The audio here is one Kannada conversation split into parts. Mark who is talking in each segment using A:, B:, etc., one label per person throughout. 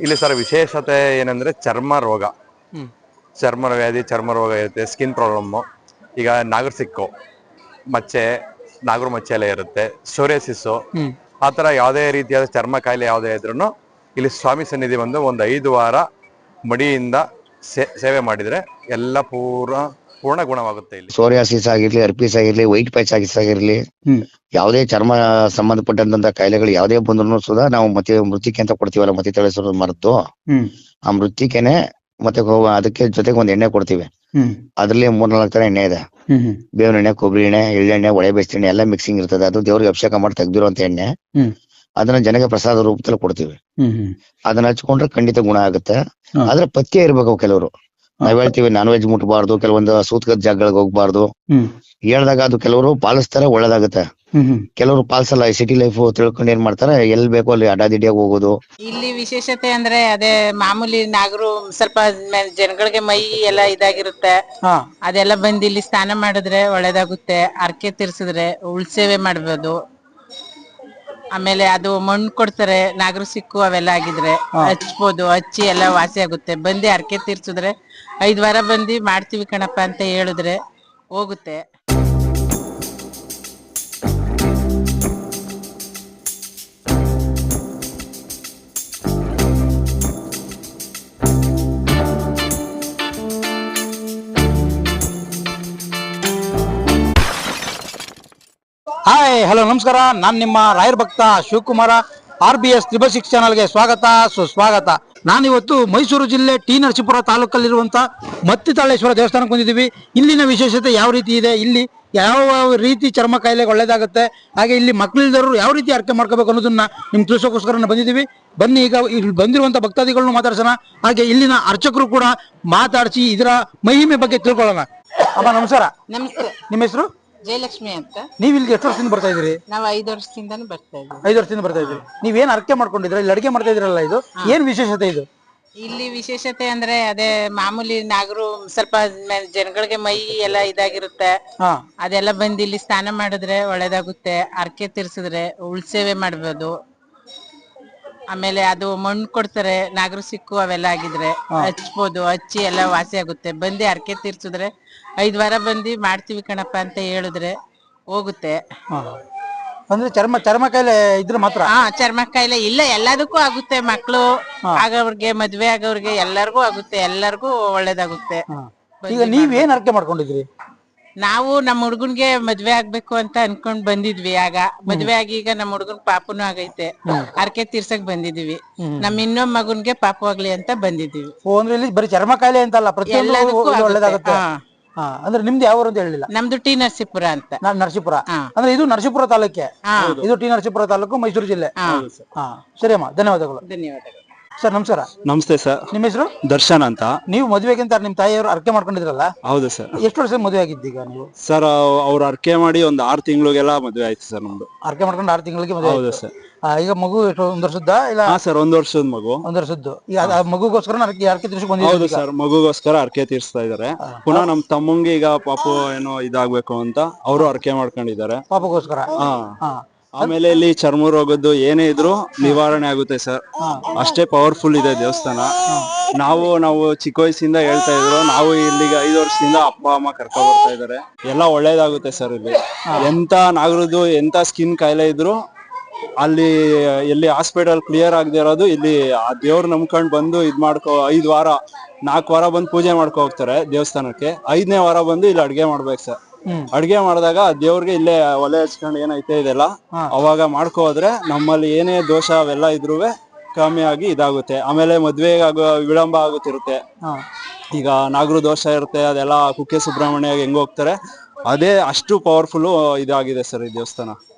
A: ಇಲ್ಲಿ ಸರ್ ವಿಶೇಷತೆ ಏನಂದ್ರೆ ಚರ್ಮ ರೋಗ, ಚರ್ಮ ವ್ಯಾಧಿ, ಚರ್ಮ ರೋಗ ಇರುತ್ತೆ, ಸ್ಕಿನ್ ಪ್ರಾಬ್ಲಮ್. ಈಗ ನಾಗರ ಸಿಕ್ಕು ಮಚ್ಚೆ, ನಾಗರ ಮಚ್ಚೆ ಎಲ್ಲ ಇರುತ್ತೆ, ಸೋರಿಯಾಸಿಸ್ಸು, ಆ ತರ ಯಾವುದೇ ರೀತಿಯಾದ ಚರ್ಮ ಕಾಯಿಲೆ ಯಾವುದೇ ಇದ್ರೂ ಇಲ್ಲಿ ಸ್ವಾಮಿ ಸನ್ನಿಧಿ ಬಂದು ಒಂದು 5 ವಾರ ಮಡಿಯಿಂದ ಸೇವೆ ಮಾಡಿದ್ರೆ ಎಲ್ಲ ಪೂರ್ಣ ಗುಣವಾಗುತ್ತೆ. ಇಲ್ಲಿ
B: ಸೋರಿಯಾಸಿಸ್ ಆಗಿರ್ಲಿ, ಅರ್ಪಿಸ್ ಆಗಿರ್ಲಿ, ವೈಟ್ ಪ್ಯಾಚ್ ಆಗಿರ್ಲಿ, ಯಾವುದೇ ಚರ್ಮ ಸಂಬಂಧಪಟ್ಟಂತ ಕಾಯಿಲೆಗಳು ಯಾವುದೇ ಬಂದ್ರು ಸುಧಾ ನಾವು ಮತ್ತೆ ಮೃತ್ತಿಕೆ ಅಂತ ಕೊಡ್ತೀವಲ್ಲ, ಮತ್ತಿ ತಳಿಸೋದು ಮರೆತು ಆ ಮೃತ್ತಿಕೆನೆ ಮತ್ತೆ ಅದಕ್ಕೆ ಜೊತೆಗೆ ಒಂದ್ ಎಣ್ಣೆ ಕೊಡ್ತೀವಿ. ಅದ್ರಲ್ಲಿ 3-4 ತರ ಎಣ್ಣೆ ಇದೆ. ಬೇವಿನ ಎಣ್ಣೆ, ಕೊಬ್ಬರಿ ಎಣ್ಣೆ, ಎಳ್ಳೆಣ್ಣೆ, ಒಳೆ ಬೇಯಿಸಿದ ಎಣ್ಣೆ ಎಲ್ಲ ಮಿಕ್ಸಿಂಗ್ ಇರ್ತದೆ. ಅದು ದೇವ್ರಿಗೆ ಅಭಿಷೇಕ ಮಾಡಿ ತೆಗ್ದಿರುವಂತ ಎಣ್ಣೆ. ಅದನ್ನ ಜನಕ್ಕೆ ಪ್ರಸಾದ ರೂಪದಲ್ಲಿ ಕೊಡ್ತೀವಿ. ಅದನ್ನ ಹಚ್ಕೊಂಡ್ರೆ ಖಂಡಿತ ಗುಣ ಆಗುತ್ತೆ. ಆದ್ರೆ ಪಥ್ಯ ಇರ್ಬೇಕು. ಕೆಲವರು ನಾವ್ ಹೇಳ್ತೀವಿ ನಾನ್ ವೆಜ್ ಮುಟ್ಬಾರ್ದು, ಕೆಲವೊಂದು ಸೂತ್ಕದ ಜಾಗಗಳಿಗೆ ಹೋಗ್ಬಾರ್ದು ಹೇಳ್ದಾಗ ಅದು ಕೆಲವರು ಪಾಲಿಸ್ತಾರೆ, ಒಳ್ಳೇದಾಗುತ್ತೆ. ಕೆಲವರು ಪಾಲಿಸಲ್ಲ. ಸಿಟಿ ಲೈಫ್ ತಿಳ್ಕೊಂಡು ಏನ್ ಮಾಡ್ತಾರೆ, ಎಲ್ಲಿ ಬೇಕೋ ಅಲ್ಲಿ ಅಡ್ಡಾದಿಡ್ಡಿಯಾಗಿ ಹೋಗೋದು.
C: ಇಲ್ಲಿ ವಿಶೇಷತೆ ಅಂದ್ರೆ ಅದೇ ಮಾಮೂಲಿ ನಾಗರು ಸ್ವಲ್ಪ ಜನಗಳಿಗೆ ಮೈ ಎಲ್ಲ ಇದಾಗಿರುತ್ತೆ, ಅದೆಲ್ಲ ಬಂದು ಇಲ್ಲಿ ಸ್ನಾನ ಮಾಡಿದ್ರೆ ಒಳ್ಳೇದಾಗುತ್ತೆ. ಅರ್ಕೆ ತೀರ್ಸಿದ್ರೆ ಉಳ್ಸೇವೆ ಮಾಡ್ಬೋದು. ಆಮೇಲೆ ಅದು ಮಣ್ಣು ಕೊಡ್ತಾರೆ, ನಾಗರು ಸಿಕ್ಕು ಅವೆಲ್ಲ ಆಗಿದ್ರೆ ಹಚ್ಬೋದು, ಹಚ್ಚಿ ಎಲ್ಲ ವಾಸಿ ಆಗುತ್ತೆ. ಬಂದು ಅರ್ಕೆ ತೀರ್ಸಿದ್ರೆ 5 ವಾರ ಬಂದು ಮಾಡ್ತೀವಿ ಕಣಪ್ಪ ಅಂತ ಹೇಳಿದ್ರೆ ಹೋಗುತ್ತೆ.
D: ಹಾಯ್, ಹಲೋ, ನಮಸ್ಕಾರ. ನಾನು ನಿಮ್ಮ ರಾಯರ್ ಭಕ್ತ ಶಿವಕುಮಾರ. RBS 666 ಚಾನಲ್ಗೆ ಸ್ವಾಗತ, ಸುಸ್ವಾಗತ. ನಾನಿವತ್ತು ಮೈಸೂರು ಜಿಲ್ಲೆ ಟಿ ನರಸೀಪುರ ತಾಲೂಕಲ್ಲಿರುವಂತ ಮತ್ತಿತಾಳೇಶ್ವರ ದೇವಸ್ಥಾನಕ್ಕೆ ಬಂದಿದ್ದೀವಿ. ಇಲ್ಲಿನ ವಿಶೇಷತೆ ಯಾವ ರೀತಿ ಇದೆ, ಇಲ್ಲಿ ಯಾವ ರೀತಿ ಚರ್ಮ ಕಾಯಿಲೆಗೆ ಒಳ್ಳೇದಾಗುತ್ತೆ, ಹಾಗೆ ಇಲ್ಲಿ ಮಕ್ಕಳಿದ್ದವರು ಯಾವ ರೀತಿ ಅರ್ಕೆ ಮಾಡ್ಕೋಬೇಕು ಅನ್ನೋದನ್ನ ನಿಮ್ಗೆ ತಿಳಿಸೋಕೋಸ್ಕರ ಬಂದಿದ್ದೀವಿ. ಬನ್ನಿ, ಈಗ ಇಲ್ಲಿ ಬಂದಿರುವಂತ ಭಕ್ತಾದಿಗಳನ್ನು ಮಾತಾಡ್ಸೋಣ, ಹಾಗೆ ಇಲ್ಲಿನ ಅರ್ಚಕರು ಕೂಡ ಮಾತಾಡಿಸಿ ಇದರ ಮಹಿಮೆ ಬಗ್ಗೆ ತಿಳ್ಕೊಳ್ಳೋಣ. ಅಮ್ಮ ನಮಸ್ಕಾರ.
C: ನಮಸ್ಕಾರ.
D: ನಿಮ್ಮ ಹೆಸರು?
C: ಜಯಲಕ್ಷ್ಮಿ ಅಂತ.
D: ನೀವ್ ಇಲ್ಲಿಗೆ ಎಷ್ಟು ವರ್ಷದಿಂದ ಬರ್ತಾ ಇದ್ದೀರಿ?
C: ನಾವು 5 ವರ್ಷದಿಂದಾನು ಬರ್ತಾ ಇದ್ದೀವಿ.
D: 5 ವರ್ಷದಿಂದ ಬರ್ತಾ ಇದ್ದೀರಿ. ನೀವೇನ್ ಅರ್ಕೆ ಮಾಡ್ಕೊಂಡಿದ್ರ? ಇಲ್ಲಿ ಅಡಿಗೆ ಮಾಡ್ತಾ ಇದ್ರಲ್ಲ, ಇದು ಏನ್ ವಿಶೇಷತೆ? ಇದು
C: ಇಲ್ಲಿ ವಿಶೇಷತೆ ಅಂದ್ರೆ ಅದೇ ಮಾಮೂಲಿ ನಾಗರು ಸ್ವಲ್ಪ ಜನಗಳಿಗೆ ಮೈ ಎಲ್ಲ ಇದಾಗಿರುತ್ತೆ, ಅದೆಲ್ಲ ಬಂದು ಇಲ್ಲಿ ಸ್ನಾನ ಮಾಡಿದ್ರೆ ಒಳ್ಳೇದಾಗುತ್ತೆ. ಅರ್ಕೆ ತೀರ್ಸಿದ್ರೆ ಉಳ್ಸೇವೆ ಮಾಡ್ಬೋದು. ಆಮೇಲೆ ಅದು ಮಣ್ಣು ಕೊಡ್ತಾರೆ, ನಾಗರು ಸಿಕ್ಕು ಅವೆಲ್ಲ ಆಗಿದ್ರೆ ಹಚ್ಬೋದು, ಹಚ್ಚಿ ಎಲ್ಲ ವಾಸಿ ಆಗುತ್ತೆ. ಬಂದು ಅರ್ಕೆ ತೀರ್ಸಿದ್ರೆ 5 ವಾರ ಬಂದು ಮಾಡ್ತೀವಿ ಕಣಪ್ಪ ಅಂತ ಹೇಳಿದ್ರೆ ಹೋಗುತ್ತೆ.
D: ಅಂದ್ರೆ ಚರ್ಮ ಕಾಯಿಲೆ ಇದ್ರೆ ಮಾತ್ರ?
C: ಚರ್ಮ ಕಾಯಿಲೆ ಇಲ್ಲ, ಎಲ್ಲದಕ್ಕೂ ಆಗುತ್ತೆ. ಮಕ್ಳು ಆಗೋರ್ಗೆ, ಮದ್ವೆ ಆಗೋರ್ಗೆ ಎಲ್ಲರಿಗೂ ಆಗುತ್ತೆ, ಎಲ್ಲರಿಗೂ ಒಳ್ಳೇದಾಗುತ್ತೆ.
D: ಈಗ ನೀವೇನ್ ಅರ್ಕೆ ಮಾಡ್ಕೊಂಡಿದ್ರಿ?
C: ನಾವು ನಮ್ಮ ಹುಡ್ಗನ್ಗೆ ಮದ್ವೆ ಆಗ್ಬೇಕು ಅಂತ ಅನ್ಕೊಂಡ್ ಬಂದಿದ್ವಿ. ಆಗ ಮದ್ವೆ ಆಗಿ ಈಗ ನಮ್ಮ ಹುಡ್ಗನ್ ಪಾಪುನು ಆಗೈತೆ, ಅರ್ಕೆ ತೀರ್ಸಕ್ ಬಂದಿದೀವಿ. ನಮ್ ಇನ್ನೊಬ್ಬ ಮಗನ್ಗೆ ಪಾಪು ಆಗ್ಲಿ ಅಂತ ಬಂದಿದೀವಿ.
D: ಅಂದ್ರೆ ಇಲ್ಲಿ ಬರೀ ಚರ್ಮ ಕಾಯಿಲೆ ಅಂತಲ್ಲ, ಪ್ರತಿಯೊಂದಕ್ಕೂ ಒಳ್ಳೇದಾಗುತ್ತೆ. ಅಂದ್ರೆ ನಿಮ್ದು ಯಾವ ಊರು ಅಂತ ಹೇಳಿಲ್ಲ?
C: ನಮ್ದು ಟಿ ನರಸೀಪುರ ಅಂತ.
D: ನರಸೀಪುರ ಅಂದ್ರೆ ಇದು ನರಸೀಪುರ ತಾಲೂಕೆ, ಇದು ಟಿ ನರಸೀಪುರ ತಾಲೂಕು, ಮೈಸೂರು ಜಿಲ್ಲೆ. ಸರಿ ಅಮ್ಮ, ಧನ್ಯವಾದಗಳು.
C: ಧನ್ಯವಾದಗಳು
D: ಸರ್. ನಮಸ್ಕಾರ.
E: ನಮಸ್ತೆ ಸರ್.
D: ನಿಮ್ಮ ಹೆಸರು?
E: ದರ್ಶನ್ ಅಂತ.
D: ನೀವು ಮದುವೆಗಿಂತ ನಿಮ್ ತಾಯಿಯವರು ಅರ್ಕೆ ಮಾಡ್ಕೊಂಡಿದ್ರಲ್ಲ?
E: ಹೌದು ಸರ್.
D: ಎಷ್ಟು ವರ್ಷ ಮದುವೆ ಆಗಿದ್ದೀಗ ನೀವು?
E: ಸರ್ ಅವ್ರು ಅರ್ಕೆ ಮಾಡಿ ಒಂದು 6 ತಿಂಗಳಿಗೆಲ್ಲ ಮದುವೆ ಆಯ್ತು ಸರ್ ನಮ್ದು.
D: ಅರ್ಕೆ ಮಾಡ್ಕೊಂಡು 6 ತಿಂಗಳಿಗೆ ಮದುವೆ?
E: ಹೌದು ಸರ್.
D: ಈಗ ಮಗು ಎಷ್ಟು, 1 ವರ್ಷದ ಇಲ್ಲ?
E: ಸರ್ 1 ವರ್ಷದ ಮಗು.
D: 1 ವರ್ಷದ್ದು. ಈಗ ಮಗುಗೋಸ್ಕರ ಅರ್ಕೆ ತೀರ್ಸಿ ಬಂದಿದ್ದೀವಿ.
E: ಹೌದು ಸರ್, ಮಗುಗೋಸ್ಕರ ಅರ್ಕೆ ತೀರ್ಸ್ತಾ ಇದಾರೆ. ಪುನಃ ನಮ್ ತಮ್ಮಂಗೆ ಈಗ ಪಾಪು ಏನೋ ಇದಾಗ್ಬೇಕು ಅಂತ ಅವರು ಅರ್ಕೆ ಮಾಡ್ಕೊಂಡಿದ್ದಾರೆ,
D: ಪಾಪಗೋಸ್ಕರ.
E: ಆಮೇಲೆ ಇಲ್ಲಿ ಚರ್ಮ ರೋಗದ್ದು ಏನೇ ಇದ್ರು ನಿವಾರಣೆ ಆಗುತ್ತೆ ಸರ್. ಅಷ್ಟೇ ಪವರ್ಫುಲ್ ಇದೆ ದೇವಸ್ಥಾನ. ನಾವು ಚಿಕ್ಕ ವಯಸ್ಸಿಂದ ಹೇಳ್ತಾ ಇದ್ರು, ನಾವು ಇಲ್ಲಿಗೆ 5 ವರ್ಷದಿಂದ ಅಪ್ಪ ಅಮ್ಮ ಕರ್ಕೊಂಡ್ ಬರ್ತಾ ಇದಾರೆ. ಎಲ್ಲ ಒಳ್ಳೇದಾಗುತ್ತೆ ಸರ್. ಇಲ್ಲಿ ಎಂತ ನಾಗರದ್ದು ಎಂತ ಸ್ಕಿನ್ ಕಾಯಿಲೆ ಇದ್ರು ಅಲ್ಲಿ ಎಲ್ಲಿ ಹಾಸ್ಪಿಟಲ್ ಕ್ಲಿಯರ್ ಆಗದೆ ಇರೋದು, ಇಲ್ಲಿ ಆ ದೇವ್ರ ನಂಬ್ಕೊಂಡ್ ಬಂದು 5 ವಾರ 4 ವಾರ ಬಂದು ಪೂಜೆ ಮಾಡ್ಕೊ ಹೋಗ್ತಾರೆ ದೇವಸ್ಥಾನಕ್ಕೆ. 5ನೇ ವಾರ ಬಂದು ಇಲ್ಲಿ ಅಡ್ಗೆ ಮಾಡ್ಬೇಕು ಸರ್. ಅಡ್ಗೆ ಮಾಡಿದಾಗ ದೇವ್ರಿಗೆ ಇಲ್ಲೇ ಒಲೆ ಹಚ್ಕೊಂಡು ಏನೈತೆ ಇದೆಲ್ಲ ಅವಾಗ ಮಾಡ್ಕೊ ಹೋದ್ರೆ ನಮ್ಮಲ್ಲಿ ಏನೇ ದೋಷ ಅವೆಲ್ಲ ಇದ್ರು ಕಮ್ಮಿ ಆಗಿ ಇದಾಗುತ್ತೆ. ಆಮೇಲೆ ಮದ್ವೆ ವಿಳಂಬ ಆಗುತ್ತಿರುತ್ತೆ. ಈಗ ನಾಗರು ದೋಷ ಇರುತ್ತೆ, ಅದೆಲ್ಲ ಕುಕ್ಕೆ ಸುಬ್ರಹ್ಮಣ್ಯ ಹೆಂಗ್ ಹೋಗ್ತಾರೆ, ಅದೇ ಅಷ್ಟು ಪವರ್ಫುಲ್ ಇದಾಗಿದೆ ಸರ್ ಈ ದೇವಸ್ಥಾನ.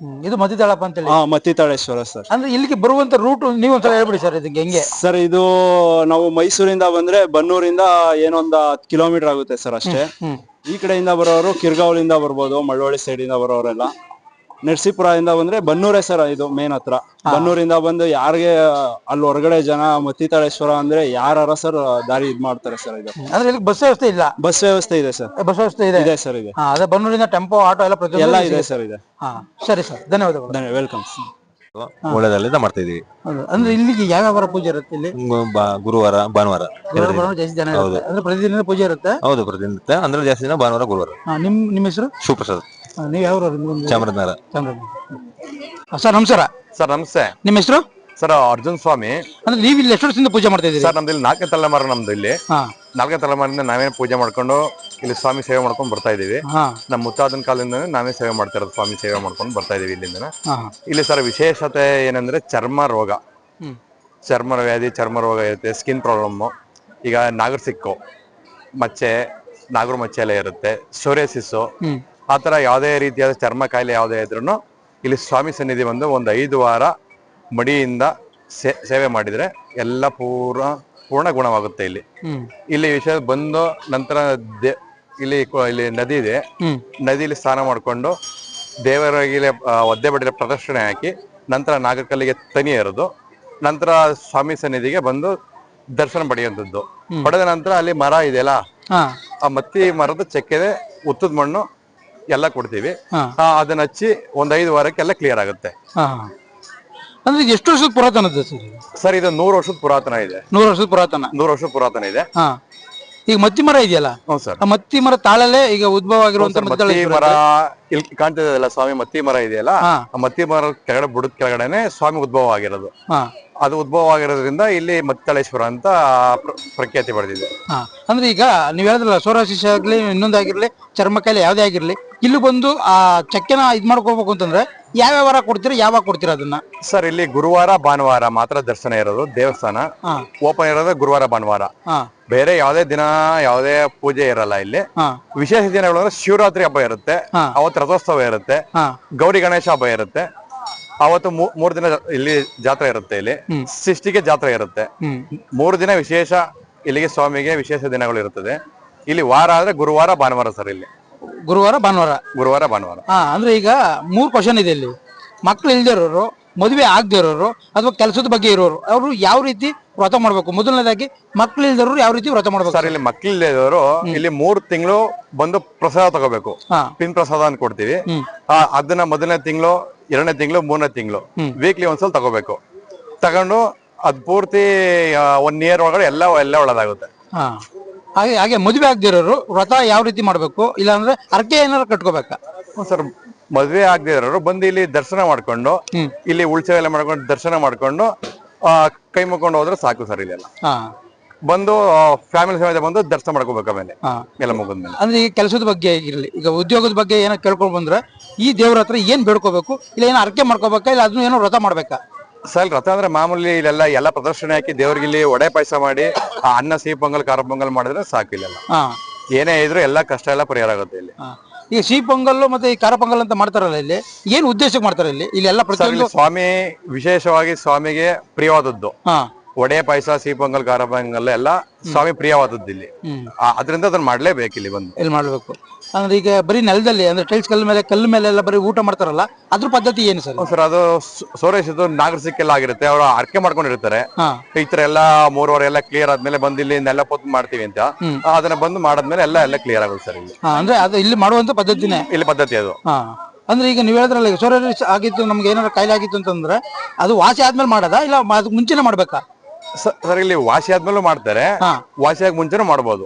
D: ಇದು ಮತ್ತಿತಾಳಪ್ಪ ಅಂತ ಹೇಳಿ?
E: ಮತ್ತಿತಾಳೇಶ್ವರ ಸರ್.
D: ಅಂದ್ರೆ ಇಲ್ಲಿಗೆ ಬರುವಂತ ರೂಟ್ ನೀವು ಒಂದ್ಸಲ ಹೇಳ್ಬಿಡಿ ಸರ್. ಇದಕ್ಕೆ ಹೆಂಗೆ
E: ಸರ್? ಇದು ನಾವು ಮೈಸೂರಿಂದ ಬಂದ್ರೆ ಬನ್ನೂರಿಂದ ಏನೊಂದು 10 ಕಿಲೋಮೀಟರ್ ಆಗುತ್ತೆ ಸರ್ ಅಷ್ಟೇ. ಈ ಕಡೆಯಿಂದ ಬರೋರು ಕಿರ್ಗಾವಲಿಂದ ಬರ್ಬೋದು, ಮಳವಳ್ಳಿ ಸೈಡ್ ಇಂದ ಬರೋರೆಲ್ಲ. ನರಸೀಪುರದಿಂದ ಬಂದ್ರೆ ಬನ್ನೂರೇ ಸರ್, ಇದು ಮೇನ್ ಹತ್ರ. ಬನ್ನೂರಿಂದ ಬಂದು ಯಾರಿಗೆ ಅಲ್ಲಿ ಹೊರಗಡೆ ಜನ ಮತ್ತಿತಾಳೇಶ್ವರ ಅಂದ್ರೆ ಯಾರ ಸರ್ ದಾರಿ ಇದ್ ಮಾಡ್ತಾರೆ ಸರ್. ಇದು
D: ಅಂದ್ರೆ ಇಲ್ಲಿ ಬಸ್ ವ್ಯವಸ್ಥೆ ಇಲ್ಲ?
E: ಬಸ್ ವ್ಯವಸ್ಥೆ ಇದೆ ಸರ್.
D: ಬಸ್ ವ್ಯವಸ್ಥೆ ಇದೆ?
E: ಇದೆ ಸರ್, ಇದೆ.
D: ಅದೇ ಬನ್ನೂರಿಂದ ಟೆಂಪೋ, ಆಟೋ ಎಲ್ಲ
E: ಎಲ್ಲ ಇದೆ ಸರ್, ಇದೆ.
D: ಸರಿ ಸರ್, ಧನ್ಯವಾದಗಳು.
E: ವೆಲ್ಕಮ್.
F: ಒಳ್ಳೇದಲ್ಲಿಂದ ಮಾಡ್ತಾ ಇದೀವಿ.
D: ಹೌದು. ಅಂದ್ರೆ ಇಲ್ಲಿಗೆ ಯಾವ ವಾರ ಪೂಜೆ ಇರುತ್ತೆ ಇಲ್ಲಿ?
F: ಗುರುವಾರ ಭಾನುವಾರ
D: ಗುರುವಾರ ಭಾನುವಾರ ಜಾಸ್ತಿ ಜನ ಇರುತ್ತೆ. ಅಂದ್ರೆ ಪ್ರತಿದಿನ ಪೂಜೆ ಇರುತ್ತೆ.
F: ಹೌದು, ಪ್ರತಿನಿತ್ಯ ಅಂದ್ರೆ ಜಾಸ್ತಿ ದಿನ ಭಾನುವಾರ ಗುರುವಾರ.
D: ನಿಮ್ಮ ಹೆಸರು?
F: ಶಿವಪ್ರಸಾದ್,
D: ನೀವು ಯಾವ
F: ಚಾಮರಾಜನಗರ.
D: ಸರ್ ನಮಸ್ಕಾರ.
A: ಸರ್ ನಮಸ್ತೆ.
D: ನಿಮ್ಮ ಹೆಸರು?
A: ಸರ್ ಅರ್ಜುನ್ ಸ್ವಾಮಿ.
D: ಅಂದ್ರೆ ನೀವು ಇಲ್ಲಿ ಎಷ್ಟು ವರ್ಷದಿಂದ ಪೂಜೆ ಮಾಡ್ತಾ ಇದ್ದೀರಿ?
A: ಸರ್ ನಮ್ದು ಇಲ್ಲಿ 4ನೇ ತಲೆಮಾರು. ನಮ್ದು ಇಲ್ಲಿ 4ನೇ ತಲೆಮಾರಿಂದ ನಾವೇ ಪೂಜೆ ಮಾಡ್ಕೊಂಡು ಇಲ್ಲಿ ಸ್ವಾಮಿ ಸೇವೆ ಮಾಡ್ಕೊಂಡು ಬರ್ತಾ ಇದೀವಿ. ನಮ್ಮ ಮುತ್ತಾದನ ಕಾಲದಿಂದ ನಾವೇ ಸೇವೆ ಮಾಡ್ತಾ ಇರೋದು, ಸ್ವಾಮಿ ಸೇವೆ ಮಾಡ್ಕೊಂಡು ಬರ್ತಾ ಇದೀವಿ ಇಲ್ಲಿಂದ. ಇಲ್ಲಿ ಸರ್ ವಿಶೇಷತೆ ಏನಂದ್ರೆ ಚರ್ಮ ರೋಗ, ಚರ್ಮ ವ್ಯಾಧಿ, ಚರ್ಮ ರೋಗ ಇರುತ್ತೆ, ಸ್ಕಿನ್ ಪ್ರಾಬ್ಲಮ್, ಈಗ ನಾಗರ ಸಿಕ್ಕು, ಮಚ್ಚೆ, ನಾಗರ ಮಚ್ಚೆ ಎಲ್ಲ ಇರುತ್ತೆ, ಸೋರಿಯಾಸಿಸ್, ಆತರ ಯಾವುದೇ ರೀತಿಯಾದ ಚರ್ಮ ಕಾಯಿಲೆ ಯಾವುದೇ ಇದ್ರೂ ಇಲ್ಲಿ ಸ್ವಾಮಿ ಸನ್ನಿಧಿ ಬಂದು ಒಂದು 5 ವಾರ ಮಡಿಯಿಂದ ಸೇವೆ ಮಾಡಿದ್ರೆ ಎಲ್ಲ ಪೂರ್ಣ ಗುಣವಾಗುತ್ತೆ. ಇಲ್ಲಿ ವಿಷಯ ಬಂದು ನಂತರ ಇಲ್ಲಿ ನದಿ ಇದೆ, ನದಿಯಲ್ಲಿ ಸ್ನಾನ ಮಾಡ್ಕೊಂಡು ದೇವರಿಗೆ ಒದ್ದೆ ಬಡಿದ ಪ್ರದಕ್ಷಿಣೆ ಹಾಕಿ ನಂತರ ನಾಗರಕಲ್ಲಿಗೆ ತನಿ ಎರೆದು ನಂತರ ಸ್ವಾಮಿ ಸನ್ನಿಧಿಗೆ ಬಂದು ದರ್ಶನ ಪಡೆಯುವಂಥದ್ದು. ಪಡೆದ ನಂತರ ಅಲ್ಲಿ ಮರ ಇದೆಯಲ್ಲ, ಆ ಮತ್ತಿ ಮರದ ಚೆಕ್ಕೆದೆ ಉತ್ತದ ಮಣ್ಣು ಎಲ್ಲ ಕೊಡ್ತೀವಿ. ಅದನ್ನ ಹಚ್ಚಿ ಒಂದ್ 5 ವಾರಕ್ಕೆ ಎಲ್ಲ ಕ್ಲಿಯರ್ ಆಗುತ್ತೆ.
D: ಅಂದ್ರೆ ಎಷ್ಟು ವರ್ಷದ ಪುರಾತನದ
A: ಸರ್? ಇದು 100 ವರ್ಷದ ಪುರಾತನ ಇದೆ.
D: 100 ವರ್ಷದ ಪುರಾತನ?
A: 100 ವರ್ಷದ ಪುರಾತನ ಇದೆ.
D: ಈಗ ಮತ್ತಿ ಮರ ಇದೆಯಲ್ಲ?
A: ಹ್ಞೂ ಸರ್.
D: ಆ ಮತ್ತಿ ಮರ ತಾಳಲೆ ಈಗ ಉದ್ಭವ ಆಗಿರುವಂತ
A: ಮತ್ತಿ ಮರ ಇಲ್ಲಿ ಕಾಣ್ತಿದೆಯಲ್ಲ ಸ್ವಾಮಿ, ಮತ್ತಿ ಮರ ಇದೆಯಲ್ಲ, ಆ ಮತ್ತಿ ಮರ ಕೆಳಗಡೆ ಬುಡದ ಕೆಳಗಡೆನೆ ಸ್ವಾಮಿ ಉದ್ಭವ ಆಗಿರೋದು. ಅದು ಉದ್ಭವ ಆಗಿರೋದ್ರಿಂದ ಇಲ್ಲಿ ಮತ್ತಿತಾಳೇಶ್ವರ ಅಂತ ಪ್ರಖ್ಯಾತಿ ಪಡೆದಿದೆ.
D: ಅಂದ್ರೆ ಈಗ ನೀವ್ ಹೇಳಿದ್ರಲ್ಲ, ಸೋರಾಸಿಸ್ ಆಗ್ಲಿ ಇನ್ನೊಂದಾಗಿರ್ಲಿ, ಚರ್ಮ ಕಾಯಿಲೆ ಯಾವ್ದೇ ಆಗಿರ್ಲಿ, ಇಲ್ಲಿ ಬಂದು ಆ ಚಕ್ಕೆನ ಇದ್ ಮಾಡ್ಕೋಬೇಕು ಅಂತಂದ್ರೆ ಯಾವ್ಯಾವ ವಾರ ಕೊಡ್ತೀರಾ, ಯಾವಾಗ ಕೊಡ್ತೀರಾ ಅದನ್ನ?
A: ಸರ್ ಇಲ್ಲಿ ಗುರುವಾರ ಭಾನುವಾರ ಮಾತ್ರ ದರ್ಶನ ಇರೋದು. ದೇವಸ್ಥಾನ ಓಪನ್ ಇರೋದು ಗುರುವಾರ ಭಾನುವಾರ. ಬೇರೆ ಯಾವ್ದೇ ದಿನ ಯಾವ್ದೇ ಪೂಜೆ ಇರಲ್ಲ ಇಲ್ಲಿ. ವಿಶೇಷ ದಿನಗಳು ಅಂದ್ರೆ ಶಿವರಾತ್ರಿ ಹಬ್ಬ ಇರುತ್ತೆ, ಅವತ್ತು ರಥೋತ್ಸವ ಇರುತ್ತೆ, ಗೌರಿ ಗಣೇಶ ಹಬ್ಬ ಇರುತ್ತೆ, ಅವತ್ತು 3 ದಿನ ಇಲ್ಲಿ ಜಾತ್ರೆ ಇರುತ್ತೆ. ಇಲ್ಲಿ ಸೃಷ್ಟಿಗೆ ಜಾತ್ರೆ ಇರುತ್ತೆ. 3 ದಿನ ವಿಶೇಷ ಇಲ್ಲಿಗೆ ಸ್ವಾಮಿಗೆ ವಿಶೇಷ ದಿನಗಳು ಇರುತ್ತದೆ. ಇಲ್ಲಿ ವಾರ ಆದ್ರೆ ಗುರುವಾರ ಭಾನುವಾರ ಸರ್. ಇಲ್ಲಿ
D: ಗುರುವಾರ ಭಾನುವಾರ.
A: ಗುರುವಾರ ಭಾನುವಾರ.
D: ಅಂದ್ರೆ ಈಗ 3 ಕ್ವಶನ್ ಇದೆ ಇಲ್ಲಿ. ಮಕ್ಳು ಇಲ್ದೇ ಇರೋರು, ಮದುವೆ ಆಗದೆ ಇರೋರು, ಅಥವಾ ಕೆಲಸದ ಬಗ್ಗೆ ಇರೋರು, ಅವರು ಯಾವ ರೀತಿ ವ್ರತ ಮಾಡ್ಬೇಕು? ಮೊದಲನೇದಾಗಿ ಮಕ್ಳು ಇಲ್ದವರು ಯಾವ ರೀತಿ ವ್ರತ ಮಾಡ್ಬೇಕು
A: ಸರ್? ಇಲ್ಲಿ ಮಕ್ಳು ಇಲ್ದವರು ಇಲ್ಲಿ 3 ತಿಂಗಳು ಬಂದು ಪ್ರಸಾದ ತಗೋಬೇಕು. ಪಿನ್ ಪ್ರಸಾದ ಅಂತ ಕೊಡ್ತೀವಿ. ಅದನ್ನ ಮೊದಲನೇ ತಿಂಗಳು, 2ನೇ ತಿಂಗಳು, 3ನೇ ತಿಂಗಳು ವೀಕ್ಲಿ ಒಂದ್ಸಲ ತಗೋಬೇಕು. ತಗೊಂಡು ಅದ್ ಪೂರ್ತಿ 1 ಇಯರ್ ಒಳಗಡೆ ಎಲ್ಲ ಒಳ್ಳೇದಾಗುತ್ತೆ.
D: ಹಾಗೆ ಮದುವೆ ಆಗದೆ ಇರೋರು ವ್ರತ ಯಾವ ರೀತಿ ಮಾಡ್ಬೇಕು? ಇಲ್ಲ ಅಂದ್ರೆ ಅರ್ಕೆ ಏನಾರು ಕಟ್ಕೋಬೇಕಾ?
A: ಸರ್ ಮದ್ವೆ ಆಗದೆ ಇರೋರು ಬಂದು ಇಲ್ಲಿ ದರ್ಶನ ಮಾಡ್ಕೊಂಡು, ಇಲ್ಲಿ ಉಳ್ಸೆ ಎಲ್ಲ ಮಾಡ್ಕೊಂಡು ದರ್ಶನ ಮಾಡ್ಕೊಂಡು ಕೈ ಮುಕ್ಕೊಂಡು ಹೋದ್ರೆ ಸಾಕು ಸರ್. ಇಲ್ಲೆಲ್ಲ ಬಂದು ಫ್ಯಾಮಿಲಿ ಸಮೇತ ಬಂದು ದರ್ಶನ ಮಾಡ್ಕೋಬೇಕು. ಆಮೇಲೆ ಎಲ್ಲ ಮುಗಿದ್ಮೇಲೆ
D: ಅಂದ್ರೆ ಈಗ ಕೆಲಸದ ಬಗ್ಗೆ ಇರ್ಲಿ, ಈಗ ಉದ್ಯೋಗದ ಬಗ್ಗೆ ಏನೋ ಕೇಳ್ಕೊಂಡ್ ಬಂದ್ರೆ ಈ ದೇವ್ರ ಹತ್ರ ಏನ್ ಬೇಡ್ಕೋಬೇಕು? ಇಲ್ಲ ಏನೋ ಅರ್ಕೆ ಮಾಡ್ಕೋಬೇಕಾ? ಇಲ್ಲ ಅದನ್ನ ಏನೋ ವ್ರತ ಮಾಡ್ಬೇಕಾ?
A: ಸರ್ ರಥ ಅಂದ್ರೆ ಮಾಮೂಲಿ ಇಲ್ಲೆಲ್ಲ ಎಲ್ಲ ಪ್ರದರ್ಶನ ಹಾಕಿ ದೇವ್ರಿಗೆ ಇಲ್ಲಿ ಒಡೆ ಪಾಯಸ ಮಾಡಿ ಅನ್ನ, ಸಿಹಿ ಪೊಂಗಲ್, ಖಾರ ಪೊಂಗಲ್ ಮಾಡಿದ್ರೆ ಸಾಕು. ಇಲ್ಲೆಲ್ಲ ಏನೇ ಇದ್ರು ಎಲ್ಲ ಕಷ್ಟ ಎಲ್ಲ ಪರಿಹಾರ ಆಗುತ್ತೆ. ಇಲ್ಲಿ
D: ಈಗ ಸಿಹಿ ಪೊಂಗಲ್ಲು ಮತ್ತೆ ಈ ಖಾರ ಪೊಂಗಲ್ ಅಂತ ಮಾಡ್ತಾರಲ್ಲ, ಇಲ್ಲಿ ಏನ್ ಉದ್ದೇಶಕ್ಕೆ ಮಾಡ್ತಾರೆ? ಇಲ್ಲಿ ಎಲ್ಲ ಪ್ರತಿಯೊಂದು
A: ಸ್ವಾಮಿ ವಿಶೇಷವಾಗಿ ಸ್ವಾಮಿಗೆ ಪ್ರಿಯವಾದದ್ದು ಒಡೆ ಪಾಯಸ, ಸಿಹಿ ಪೊಂಗಲ್, ಖಾರ ಪೊಂಗಲ್ ಎಲ್ಲ ಸ್ವಾಮಿ ಪ್ರಿಯವಾದದ್ದು. ಇಲ್ಲಿ ಅದರಿಂದ ಅದನ್ನ ಮಾಡ್ಲೇಬೇಕು. ಇಲ್ಲಿ ಬಂದು
D: ಇಲ್ಲಿ ಮಾಡ್ಬೇಕು. ಅಂದ್ರೆ ಈಗ ಬರೀ ನೆಲದಲ್ಲಿ ಅಂದ್ರೆ ಟೈಲ್ಸ್ ಕಲ್ಲು ಮೇಲೆ ಎಲ್ಲ ಬರೀ ಊಟ ಮಾಡ್ತಾರಲ್ಲ, ಅದ್ರ ಪದ್ಧತಿ ಏನು ಸರ್?
A: ಸರ್ ಅದು ಸೋರೇಶದ್ದು ನಾಗರ ಸಿಕ್ಕೆಲ್ಲ ಆಗಿರುತ್ತೆ. ಅವ್ರು ಅರ್ಕೆ ಮಾಡ್ಕೊಂಡಿರ್ತಾರೆ. ಈ ತರ ಎಲ್ಲ 3 ವಾರ ಎಲ್ಲ ಕ್ಲಿಯರ್ ಆದ್ಮೇಲೆ ಬಂದು ಇಲ್ಲಿ ನೆಲ ಪೊತ್ತು ಮಾಡ್ತೀವಿ ಅಂತ ಅದನ್ನ ಬಂದು ಮಾಡಾದ್ಮೇಲೆ ಎಲ್ಲ ಕ್ಲಿಯರ್ ಆಗುತ್ತೆ ಸರ್. ಇಲ್ಲಿ
D: ಅಂದ್ರೆ ಅದು ಇಲ್ಲಿ ಮಾಡುವಂತ ಪದ್ಧತಿನೇ
A: ಇಲ್ಲಿ ಪದ್ಧತಿ ಅದು.
D: ಅಂದ್ರೆ ಈಗ ನೀವು ಹೇಳಿದ್ರಲ್ಲ, ಈಗ ಸೋರೇಶ್ ಆಗಿತ್ತು, ನಮ್ಗೆ ಏನಾರ ಕಾಯಿಲೆ ಆಗಿತ್ತು ಅಂತಂದ್ರೆ ಅದು ವಾಸಿ ಆದ್ಮೇಲೆ ಮಾಡೋದಾ, ಇಲ್ಲ ಅದಕ್ಕೆ ಮುಂಚೆನೆ ಮಾಡ್ಬೇಕಾ?
A: ಸರ್ ಇಲ್ಲಿ ವಾಸಿ ಆದ್ಮೇಲೆ ಮಾಡ್ತಾರೆ, ವಾಸಿಯಾಗಿ ಮುಂಚೆನೂ ಮಾಡ್ಬೋದು.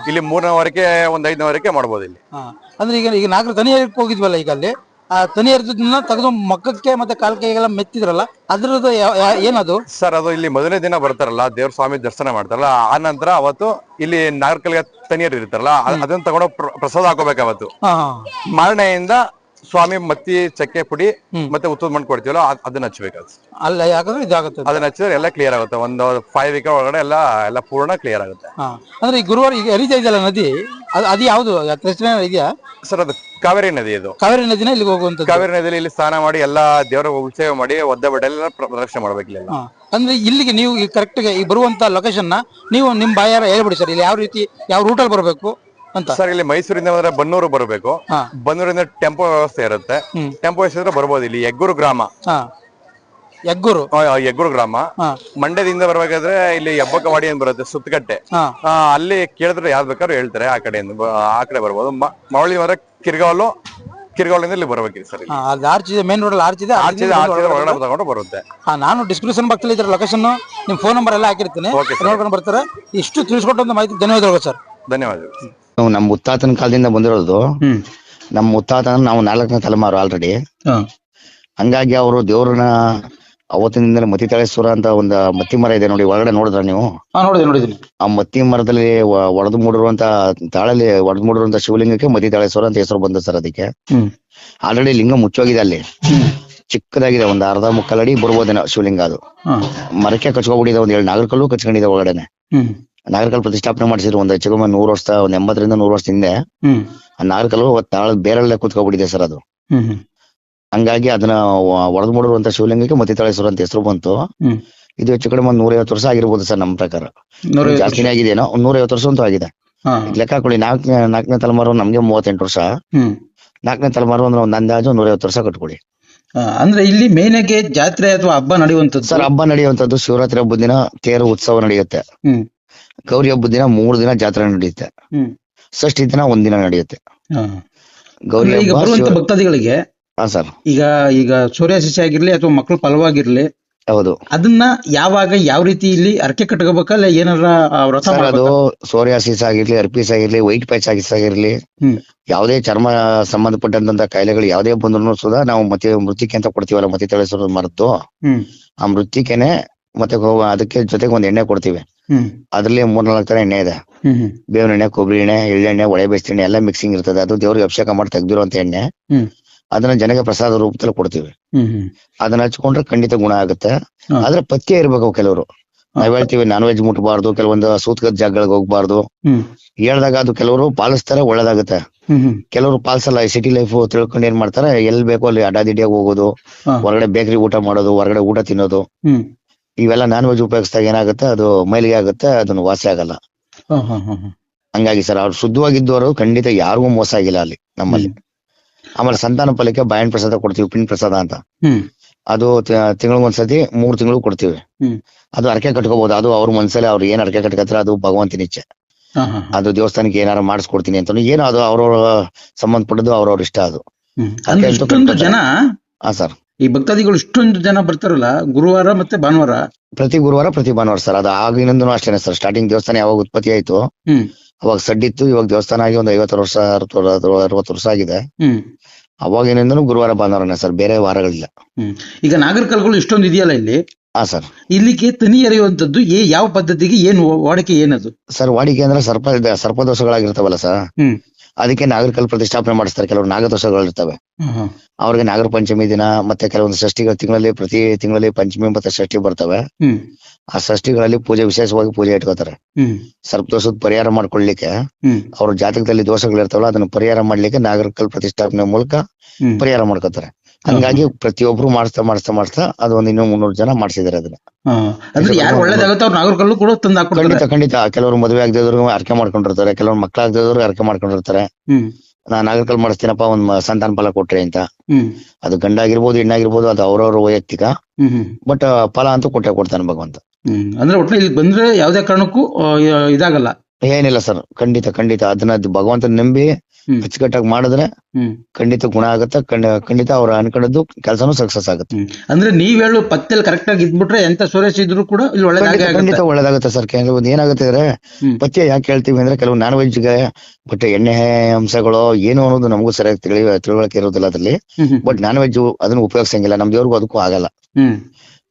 A: ಇಲ್ಲಿ 3ನೇ ವಾರಕ್ಕೆ, 5ನೇ ವಾರಕ್ಕೆ ಮಾಡ್ಬೋದು ಇಲ್ಲಿ.
D: ಅಂದ್ರೆ ಈಗ ನಾಗರ ತನಿ ಏರಕ್ಕೆ ಹೋಗಿದ್ವಲ್ಲ, ಈಗ ಅಲ್ಲಿ ಆ ತನಿ ಏರಿದ್ದನ್ನ ತೆಗೆದು ಮಕ್ಕಕ್ಕೆ ಮತ್ತೆ ಕಾಲ್ ಕೈಗೆಲ್ಲ ಮೆತ್ತಿದ್ರಲ್ಲ, ಅದ್ರದ್ದು ಏನದು
A: ಸರ್? ಅದು ಇಲ್ಲಿ ಮೊದಲನೇ ದಿನ ಬರ್ತಾರಲ್ಲ, ದೇವ್ರ ಸ್ವಾಮಿ ದರ್ಶನ ಮಾಡ್ತಾರಲ್ಲ, ಆ ನಂತರ ಅವತ್ತು ಇಲ್ಲಿ ನಾಗರಕಲ್ಲಿಗೆ ತನಿಯರ್ ಇರ್ತಾರಲ್ಲ, ಅದನ್ನ ತಗೊಂಡು ಪ್ರಸಾದ ಹಾಕೋಬೇಕು. ಅವತ್ತು ಮಾರನೆಯಿಂದ ಸ್ವಾಮಿ ಮತ್ತಿ, ಚಕ್ಕೆ ಪುಡಿ ಮತ್ತೆ ಉತ್ತದ ಮಣ್ಣು ಕೊಡ್ತೀವಲ್ಲ, ಅದನ್ನ ಹಚ್ಬೇಕು.
D: ಅಲ್ಲ ಯಾಕಂದ್ರೆ ಇದಾಗುತ್ತೆ,
A: ಅದನ್ನ ಹಚ್ಚಿದ್ರೆ ಎಲ್ಲ ಕ್ಲಿಯರ್ ಆಗುತ್ತೆ. ಒಂದು 5 ವೀಕ್ ಒಳಗಡೆ ಎಲ್ಲ ಪೂರ್ಣ ಕ್ಲಿಯರ್ ಆಗುತ್ತೆ.
D: ಅಂದ್ರೆ ಈ ಗುರುವಾರ ಈಗ ಹರಿತಾ ಇದೆಯಲ್ಲ ನದಿ, ಅದು ಯಾವ್ದು ಇದೆಯಾ
A: ಸರ್? ಅದು ಕಾವೇರಿ ನದಿ. ಇದು
D: ಕಾವೇರಿ ನದಿನ ಇಲ್ಲಿಗೆ ಹೋಗುವಂತ.
A: ಕಾವೇರಿ ನದಿಯಲ್ಲಿ ಇಲ್ಲಿ ಸ್ನಾನ ಮಾಡಿ ಎಲ್ಲ ದೇವರ ಉತ್ಸವ ಮಾಡಿ ಒದ್ದೆ ಬಟ್ಟೆ ಎಲ್ಲ ಪ್ರದಕ್ಷಿಣೆ ಮಾಡ್ಬೇಕು. ಇಲ್ಲ
D: ಅಂದ್ರೆ ಇಲ್ಲಿಗೆ ನೀವು ಕರೆಕ್ಟ್ ಈ ಬರುವಂತ ಲೊಕೇಶನ್ ನೀವು ನಿಮ್ ಬಾಯಾರ ಹೇಳ್ಬಿಡಿ ಸರ್. ಇಲ್ಲಿ ಯಾವ ರೀತಿ ಯಾವ ರೂಟಲ್ಲಿ ಬರಬೇಕು ಅಂತ?
A: ಸರ್ ಇಲ್ಲಿ ಮೈಸೂರಿಂದ ಬಂದ್ರೆ ಬನ್ನೂರು ಬರಬೇಕು. ಬನ್ನೂರಿಂದ ಟೆಂಪೋ ವ್ಯವಸ್ಥೆ ಇರುತ್ತೆ. ಟೆಂಪೋ ವ್ಯವಸ್ಥೆ ಬರ್ಬೋದು. ಇಲ್ಲಿ ಯಗ್ಗೂರು ಗ್ರಾಮ, ಯಗ್ಗೂರು ಗ್ರಾಮ. ಮಂಡ್ಯದಿಂದ ಬರ್ಬೇಕಾದ್ರೆ ಇಲ್ಲಿ ಹೆಬ್ಬಕ್ಕವಾಡಿ ಅಂತ ಬರುತ್ತೆ, ಸುತ್ತಕಟ್ಟೆ. ಅಲ್ಲಿ ಕೇಳಿದ್ರೆ ಯಾವ್ದು ಬೇಕಾದ್ರೂ ಹೇಳ್ತಾರೆ. ಆ ಕಡೆ ಬರ್ಬೋದು. ಮವಳಿ ಬಂದ್ರೆ ಕಿರ್ಗಾವಲು, ಕಿರ್ಗಾವಲಿಂದ ಇಲ್ಲಿ ಬರ್ಬೇಕಿರಿ ಸರ್.
D: ಅಲ್ಲಿ ಆರ್ಚ್ ಇದೆ, ಮೇನ್ ರೋಡ್ ಅಲ್ಲಿ ಆರ್ಚ್ ಇದೆ.
A: ಒಳಗಡೆ ತಗೊಂಡು ಬರುತ್ತೆ.
D: ನಾನು ಡಿಸ್ಕ್ರಿಪ್ಷನ್ ಬಾಕ್ಸ್ ಅಲ್ಲಿ ಇದ್ರ ಲೊಕೇಶನ್, ನಿಮ್ ಫೋನ್ ನಂಬರ್ ಎಲ್ಲ ಹಾಕಿರ್ತೀನಿ, ನೋಡ್ಕೊಂಡು ಬರ್ತಾರೆ. ಇಷ್ಟು ತಿಳಿಸ್ಕೊಟ್ಟಂತ ಮಾಹಿತಿ ಧನ್ಯವಾದಗಳು ಸರ್.
A: ಧನ್ಯವಾದಗಳು.
B: ನಾವು ನಮ್ಮ ಮುತ್ತಾತನ ಕಾಲದಿಂದ ಬಂದಿರೋದು. ನಮ್ಮ ಮುತ್ತಾತನ ನಾವು 4ನೇ ತಲೆಮಾರು ಆಲ್ರೆಡಿ. ಹಂಗಾಗಿ ಅವರು ದೇವ್ರನ್ನ ಅವತ್ತಿನಿಂದ ಮತಿತಾಳೇಶ್ವರ ಅಂತ ಒಂದು ಮತ್ತಿ ಮರ ಇದೆ ನೋಡಿ, ಒಳಗಡೆ ನೋಡಿದ್ರ ನೀವು?
D: ನೋಡಿದೀನಿ.
B: ಆ ಮತ್ತಿ ಮರದಲ್ಲಿ ಒಡೆದು ಮೂಡಿರುವಂತ ತಾಳಲ್ಲಿ ಒಡೆದು ಮೂಡಿರುವಂತ ಶಿವಲಿಂಗಕ್ಕೆ ಮತಿತಾಳೇಶ್ವರ ಅಂತ ಹೆಸರು ಬಂದ ಸರ್. ಅದಕ್ಕೆ ಆಲ್ರೆಡಿ ಲಿಂಗ ಮುಚ್ಚೋಗಿದೆ, ಅಲ್ಲಿ ಚಿಕ್ಕದಾಗಿದೆ, ಒಂದು ಅರ್ಧ ಮುಕ್ಕಾಲ್ ಅಡಿ ಬರ್ಬೋದೇನೋ ಶಿವಲಿಂಗ. ಅದು ಮರಕ್ಕೆ ಕಚ್ಕೊಬಿಟ್ಟಿದೆ, ಒಂದ್ 7 ನಾಗರಕಲ್ಲು ಕಚ್ಕೊಂಡಿದೆ ಒಳಗಡೆನೆ. ನಾಗರಕಲ್ಲು ಪ್ರತಿಷ್ಠಾಪನೆ ಮಾಡಿಸಿದ್ರು ಒಂದು ಹೆಚ್ಚು 100 ವರ್ಷ, ಒಂದ್ 80ರಿಂದ 100 ವರ್ಷ ಹಿಂದೆ. ಆ ನಾಗರಕಲ್ಲು ತಾಳದ ಬೇರಲ್ಲೇ ಕುತ್ಕೊಬಿಟ್ಟಿದೆ ಸರ್ ಅದು. ಹಂಗಾಗಿ ಅದನ್ನ ಒಡೆದು ಮೂಡಿರುವಂತ ಶಿವಲಿಂಗಕ್ಕೆ ಮತಿತಾಳೇಶ್ವರ ಅಂತ ಹೆಸರು ಬಂತು. ಇದು ಹೆಚ್ಚು ಕಡಿಮೆ 150 ವರ್ಷ ಆಗಿರ್ಬೋದು ಸರ್ ನಮ್ಮ ಪ್ರಕಾರ. ಜಾಸ್ತಿನೇ ಆಗಿದೆಯೇನೋ, 150 ವರ್ಷ ಅಂತೂ ಆಗಿದೆ. ಲೆಕ್ಕ ಹಾಕೊಳ್ಳಿ, 4ನೇ ತಲೆಮಾರು ನಮ್ಗೆ 38 ವರ್ಷ, 4ನೇ ತಲೆಮಾರು ಅಂದ್ರೆ ಒಂದ್ ಅಂದಾಜು 150 ವರ್ಷ ಕಟ್ಕೊಳ್ಳಿ.
D: ಅಂದ್ರೆ ಇಲ್ಲಿ ಮೇನ್ ಆಗಿ ಜಾತ್ರೆ ಅಥವಾ ಹಬ್ಬ ನಡೆಯುವಂತದ್ದು
B: ಸರ್. ಹಬ್ಬ ನಡೆಯುವಂತದ್ದು ಶಿವರಾತ್ರಿ ಹಬ್ಬದ ದಿನ ತೇರು ಉತ್ಸವ ನಡೆಯುತ್ತೆ. ಗೌರಿ ಹಬ್ಬದ ದಿನ 3 ದಿನ ಜಾತ್ರೆ ನಡೆಯುತ್ತೆ. ಷಷ್ಠಿ ದಿನ 1 ದಿನ ನಡೆಯುತ್ತೆ. ಗೌರಿ ಹಬ್ಬ
D: ಭಕ್ತಾದಿಗಳಿಗೆ
B: ಸರ್.
D: ಈಗ ಸೂರ್ಯಾಶಿಷೆ ಆಗಿರ್ಲಿ ಅಥವಾ ಮಕ್ಕಳು ಫಲವಾಗಿರ್ಲಿ,
B: ಹೌದು,
D: ಅದನ್ನ ಯಾವಾಗ ಯಾವ ರೀತಿ ಇಲ್ಲಿ ಅರ್ಕೆ ಕಟ್ಕೋಬೇಕಲ್ಲ, ಏನಾರ ವ್ರತ
B: ಅದು ಸೋರಿಯಾಸಿಸ್ ಆಗಿರ್ಲಿ, ಅರ್ಪಿಸ್ ಆಗಿರ್ಲಿ, ವೈಟ್ ಪ್ಯಾಚ್ ಆಗಿರ್ಲಿ, ಯಾವುದೇ ಚರ್ಮ ಸಂಬಂಧಪಟ್ಟಂತ ಕಾಯಿಲೆಗಳು ಯಾವುದೇ ಬಂದ್ರು ಸುಧಾ ನಾವು ಮತ್ತೆ ಮೃತ್ತಿಕೆ ಅಂತ ಕೊಡ್ತೀವಲ್ಲ, ಮತಿತಾಳೇಶ್ವರ ಮರದ್ದು, ಆ ಮೃತ್ತಿಕೆನೆ ಮತ್ತೆ ಅದಕ್ಕೆ ಜೊತೆಗೆ ಒಂದ್ ಎಣ್ಣೆ ಕೊಡ್ತೀವಿ. ಅದ್ರಲ್ಲಿ 3-4 ತರ ಎಣ್ಣೆ ಇದೆ. ಬೇವಿನ ಎಣ್ಣೆ, ಕೊಬ್ಬರಿ ಎಣ್ಣೆ, ಎಳ್ಳೆಣ್ಣೆ, ಒಳೆ ಬೇಯಿಸಿದ ಎಣ್ಣೆ ಎಲ್ಲ ಮಿಕ್ಸಿಂಗ್ ಇರ್ತದೆ. ಅದು ದೇವ್ರಿಗೆ ಅಭಿಷೇಕ ಮಾಡಿ ತೆಗ್ದಿರುವಂತ ಎಣ್ಣೆ. ಅದನ್ನ ಜನಕ್ಕೆ ಪ್ರಸಾದ ರೂಪದಲ್ಲಿ ಕೊಡ್ತೀವಿ. ಅದನ್ನ ಹಚ್ಕೊಂಡ್ರೆ ಖಂಡಿತ ಗುಣ ಆಗುತ್ತೆ. ಆದ್ರೆ ಪಥ್ಯ ಇರ್ಬೇಕು. ಕೆಲವರು ನಾವ್ ಹೇಳ್ತೀವಿ ನಾನ್ ವೆಜ್ ಮುಟ್ಬಾರ್ದು, ಕೆಲವೊಂದು ಸೂತ್ಕದ ಜಾಗಗಳಿಗೆ ಹೋಗ್ಬಾರ್ದು ಹೇಳ್ದಾಗ ಅದು ಕೆಲವರು ಪಾಲಿಸ್ತಾರೆ, ಒಳ್ಳೇದಾಗುತ್ತೆ. ಕೆಲವರು ಪಾಲಿಸಲ್ಲ. ಸಿಟಿ ಲೈಫ್ ತಿಳ್ಕೊಂಡು ಏನ್ ಮಾಡ್ತಾರೆ, ಎಲ್ಲಿ ಬೇಕೋ ಅಲ್ಲಿ ಅಡ್ಡಾದಿಡ್ಡಿಯಾಗಿ ಹೋಗೋದು, ಹೊರಗಡೆ ಬೇಕರಿ ಊಟ ಮಾಡೋದು, ಹೊರಗಡೆ ಊಟ ತಿನ್ನೋದು, ಇವೆಲ್ಲ ನಾನ್ ವೆಜ್ ಉಪಯೋಗಿಸಿದಾಗ ಏನಾಗುತ್ತೆ, ಅದು ಮೈಲಿಗೆ ಆಗುತ್ತೆ, ಅದನ್ನು ವಾಸಿ ಆಗಲ್ಲ. ಹಂಗಾಗಿ ಸರ್, ಅವ್ರು ಶುದ್ಧವಾಗಿದ್ದವರು ಖಂಡಿತ ಯಾರಿಗೂ ಮೋಸ ಆಗಿಲ್ಲ ಅಲ್ಲಿ ನಮ್ಮಲ್ಲಿ. ಆಮೇಲೆ ಸಂತಾನ ಫಲಕ್ಕೆ ಬಾಯನ್ ಪ್ರಸಾದ ಕೊಡ್ತೀವಿ, ಪಿಂಡ್ ಪ್ರಸಾದ ಅಂತ. ಅದು ತಿಂಗಳಿಗೊಂದ್ಸತಿ 3 ತಿಂಗಳು ಕೊಡ್ತೀವಿ. ಅದು ಅರಕೆ ಕಟ್ಕೋಬಹುದು. ಅದು ಅವ್ರ ಮನ್ಸಲ್ಲಿ ಅವ್ರು ಏನ್ ಅರಕೆ ಕಟ್ಕತ್ತಾರೆ ಅದು ಭಗವಂತನ ಇಚ್ಛೆ. ಅದು ದೇವಸ್ಥಾನಕ್ಕೆ ಏನಾರ ಮಾಡಿಸ್ಕೊಡ್ತೀನಿ ಅಂತ ಏನು, ಅದು ಅವ್ರವ್ರ ಸಂಬಂಧಪಟ್ಟದ್ದು, ಅವ್ರವ್ರ ಇಷ್ಟ. ಅದು
D: ಜನ
B: ಸರ್,
D: ಈ ಭಕ್ತಾದಿಗಳು ಇಷ್ಟೊಂದು ಜನ ಬರ್ತಾರಲ್ಲ, ಗುರುವಾರ ಮತ್ತೆ ಭಾನುವಾರ,
B: ಪ್ರತಿ ಗುರುವಾರ ಪ್ರತಿ ಭಾನುವಾರ ಸರ್. ಅದು ಆಗಿನಿಂದನೂ ಅಷ್ಟೇನೆ ಸರ್. ಸ್ಟಾರ್ಟಿಂಗ್ ದೇವಸ್ಥಾನ ಯಾವಾಗ ಉತ್ಪತ್ತಿ ಆಯ್ತು ಅವಾಗ ಸಡ್ಡಿತ್ತು. ಇವಾಗ ದೇವಸ್ಥಾನ ಆಗಿ ಒಂದು 50 ವರ್ಷ 60 ವರ್ಷ ಆಗಿದೆ. ಅವಾಗಿನಿಂದನೂ ಗುರುವಾರ ಭಾನುವಾರನೇ ಸರ್, ಬೇರೆ ವಾರಗಳಿಲ್ಲ.
D: ಈಗ ನಾಗರಕಲ್ಗಳು ಇಷ್ಟೊಂದು ಇದೆಯಲ್ಲ ಇಲ್ಲಿ,
B: ಸರ್,
D: ಇಲ್ಲಿಗೆ ತನಿ ಎರೆಯುವಂತದ್ದು ಯಾವ ಪದ್ಧತಿಗೆ, ಏನು ವಾಡಿಕೆ ಏನದು
B: ಸರ್? ವಾಡಿಕೆ ಅಂದ್ರೆ ಸರ್ಪದೋಷಗಳಾಗಿರ್ತಾವಲ್ಲ ಸರ್, ಅದಕ್ಕೆ ನಾಗರಕಲ್ ಪ್ರತಿಷ್ಠಾಪನೆ ಮಾಡಿಸ್ತಾರೆ. ಕೆಲವರು ನಾಗದೋಷಗಳಿರ್ತವೆ, ಅವ್ರಿಗೆ ನಾಗರ ಪಂಚಮಿ ದಿನ ಮತ್ತೆ ಕೆಲವೊಂದು ಷಷ್ಠಿಗಳ ತಿಂಗಳಲ್ಲಿ, ಪ್ರತಿ ತಿಂಗಳಲ್ಲಿ ಪಂಚಮಿ ಮತ್ತೆ ಷಷ್ಠಿ ಬರ್ತವೆ. ಆ ಷಷ್ಠಿಗಳಲ್ಲಿ ಪೂಜೆ, ವಿಶೇಷವಾಗಿ ಪೂಜೆ ಇಟ್ಕೋತಾರೆ. ಸರ್ಪದೋಷದ ಪರಿಹಾರ ಮಾಡ್ಕೊಳ್ಲಿಕ್ಕೆ, ಅವ್ರ ಜಾತಕದಲ್ಲಿ ದೋಷಗಳಿರ್ತಾವಲ್ಲ ಅದನ್ನ ಪರಿಹಾರ ಮಾಡ್ಲಿಕ್ಕೆ ನಾಗರಕಲ್ ಪ್ರತಿಷ್ಠಾಪನೆ ಮೂಲಕ ಪರಿಹಾರ ಮಾಡ್ಕೋತಾರೆ. ಹಂಗಾಗಿ ಪ್ರತಿಯೊಬ್ರು ಮಾಡಿಸ್ತಾ ಅದು ಒಂದು 200-300 ಜನ ಮಾಡಿಸಿದಾರೆ ಅದನ್ನ. ಖಂಡಿತ ಕೆಲವರು ಮದುವೆ ಆಗದಿದ್ರು ಅರ್ಕೆ ಮಾಡ್ಕೊಂಡಿರ್ತಾರೆ, ಕೆಲವ್ರು ಮಕ್ಳಾಗದಿದ್ರು ಅರ್ಕೆ ಮಾಡ್ಕೊಂಡಿರ್ತಾರೆ. ನಾನ್ ನಾಗರಕಲ್ ಮಾಡಿಸ್ತೀನಪ್ಪ, ಒಂದ್ ಸಂತಾನ ಫಲ ಕೊಟ್ರಿ ಅಂತ. ಅದು ಗಂಡ ಆಗಿರ್ಬೋದು, ಹೆಣ್ಣಾಗಿರ್ಬೋದು, ಅದು ಅವ್ರವ್ರ ವೈಯಕ್ತಿಕ. ಬಟ್ ಫಲ ಅಂತೂ ಕೊಡ್ತಾನೆ ಭಗವಂತ.
D: ಅಂದ್ರೆ ಒಟ್ಟು ಇಲ್ಲಿ ಬಂದ್ರೆ ಯಾವ್ದೇ ಕಾರಣಕ್ಕೂ ಇದಾಗಲ್ಲ,
B: ಏನಿಲ್ಲ ಸರ್. ಖಂಡಿತ ಅದನ್ನ ಭಗವಂತ ನಂಬಿ ಅಚ್ಚುಕಟ್ಟಾಗಿ ಮಾಡಿದ್ರೆ ಖಂಡಿತ ಗುಣ ಆಗುತ್ತೆ. ಖಂಡಿತ ಅವ್ರ ಅನ್ಕೊಂಡದ್ದು ಕೆಲಸನೂ ಸಕ್ಸಸ್ ಆಗುತ್ತೆ.
D: ಅಂದ್ರೆ ನೀವ್ ಹೇಳು ಪತ್ತೆಲ್ ಕರೆಕ್ಟ್ ಆಗಿ ಇದ್ಬಿಟ್ರೆ ಎಂತ ಸುರೇಶ್ ಇದ್ರು ಕೂಡ
B: ಖಂಡಿತ ಒಳ್ಳೇದಾಗುತ್ತೆ ಸರ್. ಕೆಲವೊಂದು ಏನಾಗುತ್ತೆ ಅಂದ್ರೆ, ಪಥ್ಯ ಯಾಕೆ ಹೇಳ್ತೀವಿ ಅಂದ್ರೆ, ಕೆಲವು ನಾನ್ ವೆಜ್ಗೆ ಬಟ್ ಎಣ್ಣೆ ಅಂಶಗಳು ಏನು ಅನ್ನೋದು ನಮಗೂ ಸರಿಯಾಗಿ ತಿಳುವಳಿಕೆ ಇರೋದಿಲ್ಲ ಅದ್ರಲ್ಲಿ. ಬಟ್ ನಾನ್ ವೆಜ್ ಅದನ್ನ ಉಪಯೋಗಿಸಂಗಿಲ್ಲ, ನಮ್ ದೇವ್ರಿಗೂ ಅದಕ್ಕೂ ಆಗಲ್ಲ.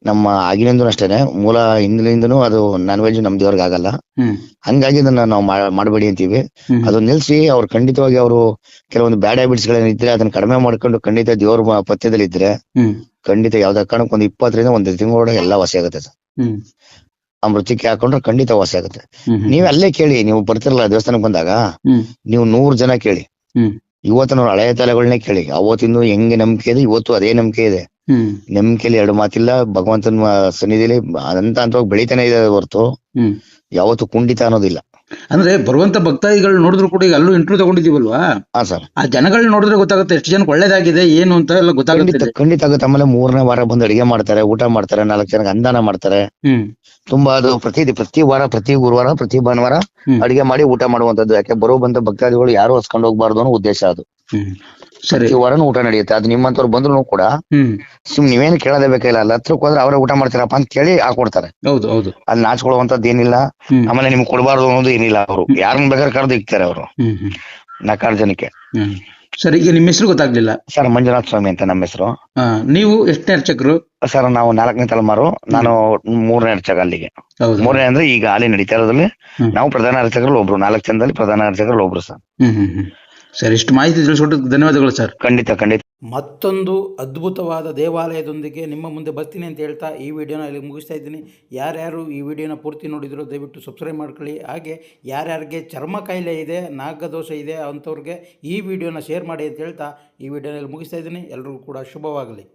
B: ನಮ್ಮ ಆಗಿನಿಂದೂ ಅಷ್ಟೇನೆ, ಮೂಲ ಹಿಂದಿನಿಂದನೂ ಅದು ನಾನ್ ವೆಜ್ ನಮ್ ದೇವ್ರಿಗೆ ಆಗಲ್ಲ. ಹಂಗಾಗಿ ಅದನ್ನ ನಾವು ಮಾಡಬೇಡಿ ಅಂತೀವಿ. ಅದು ನಿಲ್ಸಿ ಅವ್ರು ಖಂಡಿತವಾಗಿ ಅವರು ಕೆಲವೊಂದು ಬ್ಯಾಡ್ ಹ್ಯಾಬಿಟ್ಸ್ ಗಳೇನಿದ್ರೆ ಅದನ್ನ ಕಡಿಮೆ ಮಾಡ್ಕೊಂಡು ಖಂಡಿತ ದೇವ್ರ ಪಥ್ಯದಲ್ಲಿ ಇದ್ರೆ ಖಂಡಿತ ಯಾವ್ದೇ ಕಾರಣಕ್ಕೆ ಒಂದು 20ರಿಂದ 1 ತಿಂಗಳೊಳಗೆ ಎಲ್ಲ ವಾಸಿ ಆಗುತ್ತೆ ಸರ್. ಆ ಮೃತ್ತಿಕೆ ಹಾಕೊಂಡ್ರೆ ಖಂಡಿತ ವಾಸಿ ಆಗುತ್ತೆ. ನೀವ್ ಅಲ್ಲೇ ಕೇಳಿ, ನೀವು ಬರ್ತಿರಲ್ಲ ದೇವಸ್ಥಾನಕ್ಕೆ ಬಂದಾಗ, ನೀವು 100 ಜನ ಕೇಳಿ, ಇವತ್ತಿನ ಹಳೆಯ ತಲೆಗಳನ್ನೇ ಕೇಳಿ, ಅವತ್ತಿಂದು ಹೆಂಗೆ ನಂಬಿಕೆ ಇದೆ ಇವತ್ತು ಅದೇ ನಂಬಿಕೆ ಇದೆ. ನಂಬಿಕೆಯಲ್ಲಿ 2 ಮಾತಿಲ್ಲ. ಭಗವಂತನ ಸನ್ನಿಧಿಲಿ ಹಂತವಾಗಿ ಬೆಳಿತಾನೆ ಇದೆ ಹೊರತು ಯಾವತ್ತು ಕುಂಠಿತ ಅನ್ನೋದಿಲ್ಲ.
D: ಅಂದ್ರೆ ಬರುವಂತ ಭಕ್ತಾದಿಗಳು ನೋಡಿದ್ರು ಕೂಡ, ಈಗ ಅಲ್ಲೂ ಇಂಟರ್ವ್ಯೂ ತಗೊಂಡಿದೀವಲ್ವಾ
B: ಸರ್,
D: ಆ ಜನಗಳನ್ನ ನೋಡಿದ್ರೆ ಗೊತ್ತಾಗುತ್ತೆ ಎಷ್ಟು ಜನಕ್ಕೆ ಒಳ್ಳೇದಾಗಿದೆ ಏನು ಅಂತ ಎಲ್ಲ ಗೊತ್ತಾಗುತ್ತೆ.
B: ಖಂಡಿತ ಆಗುತ್ತೆ. ಆಮೇಲೆ 3ನೇ ವಾರ ಬಂದು ಅಡಿಗೆ ಮಾಡ್ತಾರೆ, ಊಟ ಮಾಡ್ತಾರೆ, 4 ಜನಕ್ಕೆ ಅನ್ನಾನ ಮಾಡ್ತಾರೆ. ತುಂಬಾ ಅದು ಪ್ರತಿ ವಾರ, ಪ್ರತಿ ಗುರುವಾರ, ಪ್ರತಿ ಭಾನುವಾರ ಅಡಿಗೆ ಮಾಡಿ ಊಟ ಮಾಡುವಂತದ್ದು. ಯಾಕೆ ಬಂದ ಭಕ್ತಾದಿಗಳು ಯಾರು ಹಸ್ಕೊಂಡು ಹೋಗ್ಬಾರ್ದು ಅನ್ನೋ ಉದ್ದೇಶ ಅದು.
D: ಸರಿ.
B: ಪ್ರತಿ ವಾರನೂ ಊಟ ನಡೆಯುತ್ತೆ. ಅದು ನಿಮ್ಮಂತವ್ರು ಬಂದ್ರು ಕೂಡ ನೀವೇನು ಕೇಳೋದೇ ಬೇಕಾಗಿಲ್ಲ, ಅಲ್ಲಿ ಹತ್ರಕ್ಕೆ ಹೋದ್ರೆ ಅವರೇ ಊಟ ಮಾಡ್ತೀರಪ್ಪ ಅಂತ ಕೇಳಿ ಹಾಕೊಡ್ತಾರೆ.
D: ಹೌದು ಹೌದು.
B: ಅಲ್ಲಿ ನಾಚ್ಕೊಳ್ಳುವಂತದ್ದು ಏನಿಲ್ಲ. ಆಮೇಲೆ ನಿಮ್ಗೆ ಕೊಡಬಾರ್ದು ಅನ್ನೋದು ಏನಿಲ್ಲ. ಅವರು ಯಾರನ್ನ ಬೇಕಾದ್ರೆ ಕರೆದು ಇಕ್ತಾರೆ ಅವರು 4 ಜನಕ್ಕೆ.
D: ಸರ್, ಈಗ ನಿಮ್ಮ ಹೆಸರು ಗೊತ್ತಾಗ್ಲಿಲ್ಲ.
B: ಸರ್, ಮಂಜುನಾಥ ಸ್ವಾಮಿ ಅಂತ ನಮ್ಮ ಹೆಸರು.
D: ನೀವು ಎಷ್ಟನೇ ಅರ್ಚಕರು?
B: ಸರ್, ನಾವು 4ನೇ ತಲೆಮಾರು. ನಾನು 3ನೇ ಅರ್ಚಕ ಅಲ್ಲಿಗೆ. 3ನೇ ಅಂದ್ರೆ ಈಗ ಹಾಲಿ ನಡೀತಾ ಇರೋದ್ರಲ್ಲಿ ನಾವು ಪ್ರಧಾನ ಅರ್ಚಕರಲ್ಲಿ ಒಬ್ರು. 4 ಜನದಲ್ಲಿ ಪ್ರಧಾನ ಅರ್ಚಕರಲ್ಲಿ ಒಬ್ರು ಸರ್.
D: ಸರ್, ಇಷ್ಟು ಮಾಹಿತಿ ತಿಳಿಸ್ಕೊಟ್ಟು ಧನ್ಯವಾದಗಳು ಸರ್.
B: ಖಂಡಿತ ಖಂಡಿತ.
D: ಮತ್ತೊಂದು ಅದ್ಭುತವಾದ ದೇವಾಲಯದೊಂದಿಗೆ ನಿಮ್ಮ ಮುಂದೆ ಬರ್ತೀನಿ ಅಂತ ಹೇಳ್ತಾ ಈ ವಿಡಿಯೋನ ಇಲ್ಲಿ ಮುಗಿಸ್ತಾ ಇದ್ದೀನಿ. ಯಾರ್ಯಾರು ಈ ವಿಡಿಯೋನ ಪೂರ್ತಿ ನೋಡಿದ್ರು ದಯವಿಟ್ಟು ಸಬ್ಸ್ಕ್ರೈಬ್ ಮಾಡ್ಕೊಳ್ಳಿ. ಹಾಗೆ ಯಾರ್ಯಾರಿಗೆ ಚರ್ಮ ಕಾಯಿಲೆ ಇದೆ, ನಾಗದೋಷ ಇದೆ ಅಂಥವ್ರಿಗೆ ಈ ವಿಡಿಯೋನ ಶೇರ್ ಮಾಡಿ ಅಂತ ಹೇಳ್ತಾ ಈ ವಿಡಿಯೋನಲ್ಲಿ ಮುಗಿಸ್ತಾ ಇದ್ದೀನಿ. ಎಲ್ರಿಗೂ ಕೂಡ ಶುಭವಾಗಲಿ.